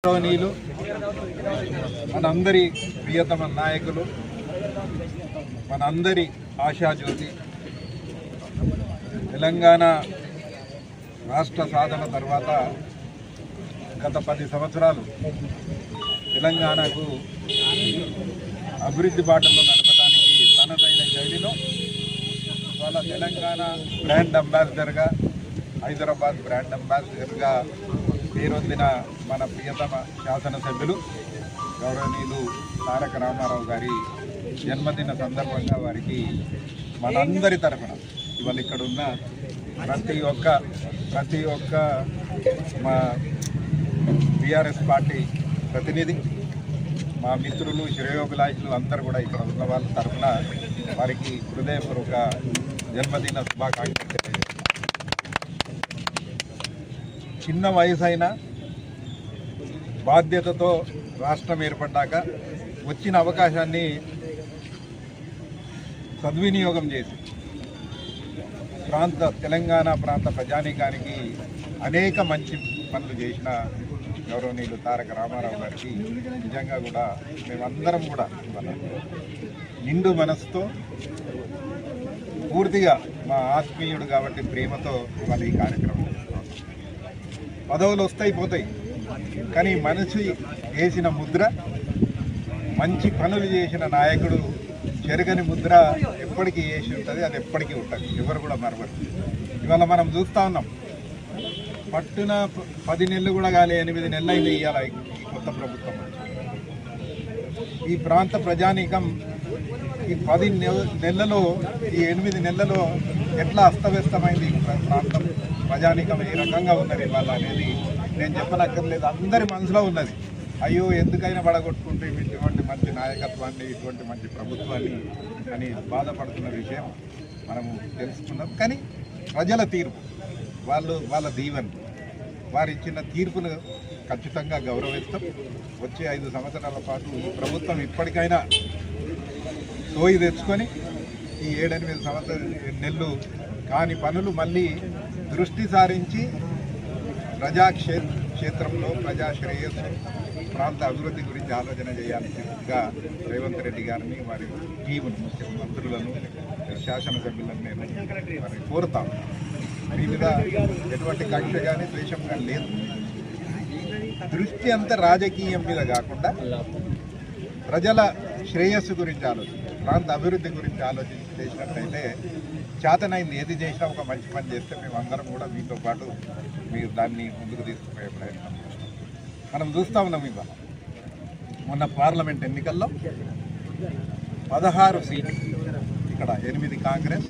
గౌరవనీయులు మనందరి ప్రియతమ నాయకులు మనందరి ఆశాజ్యోతి తెలంగాణ రాష్ట్ర సాధన తర్వాత గత 10 సంవత్సరాలు తెలంగాణకు అభివృద్ధి బాటలో నడపడానికి తనదైన శైలిలో ఇవాళ తెలంగాణ బ్రాండ్ అంబాసిడర్గా హైదరాబాద్ బ్రాండ్ అంబాసిడర్గా పేరొందిన మన ప్రియతమ శాసనసభ్యులు గౌరవనీయులు తారక రామారావు గారి జన్మదిన సందర్భంగా వారికి మనందరి తరఫున ఇవాళ ఇక్కడ ఉన్న ప్రతి ఒక్క మా బీఆర్ఎస్ పార్టీ ప్రతినిధి మా మిత్రులు శ్రేయోభిలాషులు అందరూ కూడా ఇక్కడ ఉన్న వాళ్ళ తరఫున వారికి హృదయపూర్వక జన్మదిన శుభాకాంక్షలు తెలియజేస్తున్నాను. చిన్న వయసు అయినా బాధ్యతతో రాష్ట్రం ఏర్పడ్డాక వచ్చిన అవకాశాన్ని సద్వినియోగం చేసి తెలంగాణ ప్రాంత ప్రజానీకానికి అనేక మంచి పనులు చేసిన గౌరవనీయులు తారక రామారావు గారికి నిజంగా కూడా మేమందరం కూడా నిండు మనసుతో పూర్తిగా మా ఆత్మీయుడు కాబట్టి ప్రేమతో ఇవాళ ఈ కార్యక్రమం చేస్తున్నాం. పదవులు వస్తాయి పోతాయి, కానీ మనిషి వేసిన ముద్ర, మంచి పనులు చేసిన నాయకుడు చెరగని ముద్ర ఎప్పటికీ వేసి ఉంటుంది, అది ఎప్పటికీ ఉంటుంది, ఎవరు కూడా మరవరు. ఇవాళ మనం చూస్తూ ఉన్నాం, పట్టున 10 నెలలు కూడా కాలే 8 నెలలు అయింది ఇవాళ ఈ కొత్త ప్రభుత్వం. ఈ ప్రాంత ప్రజానీకం ఈ 10 నెలలలో ఈ 8 నెలలలో ఎట్లా అస్తవ్యస్తమైంది ప్రాంతం ప్రజానీకం ఏ రకంగా ఉన్నది ఇవాళ అనేది నేను చెప్పనక్కర్లేదు, అందరి మనసులో ఉన్నది. అయ్యో ఎందుకైనా పడగొట్టుకుంటే ఇటువంటి మంచి నాయకత్వాన్ని, ఇటువంటి మంచి ప్రభుత్వాన్ని అని బాధపడుతున్న విషయం మనము తెలుసుకున్నాం. కానీ ప్రజల తీర్పు, వాళ్ళ దీవెన, వారు ఇచ్చిన తీర్పును ఖచ్చితంగా గౌరవిస్తాం. వచ్చే 5 సంవత్సరాల పాటు ఈ ప్రభుత్వం ఇప్పటికైనా సోయి తెచ్చుకొని ఈ 7-8 నెలలు కాని పనులు మళ్ళీ దృష్టి సారించి ప్రజాక్షేత్రంలో ప్రజా శ్రేయస్సు, ప్రాంత అభివృద్ధి గురించి ఆలోచన చేయాల్సిందిగా రేవంత్ రెడ్డి గారిని, వారి టీమును, ముఖ్యమంత్రులను, శాసనసభ్యులను నేను వారిని కోరుతాం. మీ మీద ఎటువంటి కక్ష కానీ ద్వేషం కానీ లేదు. దృష్టి అంతా రాజకీయం మీద కాకుండా ప్రజల శ్రేయస్సు గురించి ప్రాంత అభివృద్ధి గురించి ఆలోచించి చేసినట్లయితే చేతనైంది ఏది చేసినా ఒక మంచి పని చేస్తే మేమందరం కూడా మీతో పాటు మీరు దాన్ని ముందుకు తీసుకుపోయే ప్రయత్నం చేస్తాం. మనం చూస్తూ ఉన్నాం, ఇవాళ మొన్న పార్లమెంట్ ఎన్నికల్లో 16 సీట్లు, ఇక్కడ 8 కాంగ్రెస్,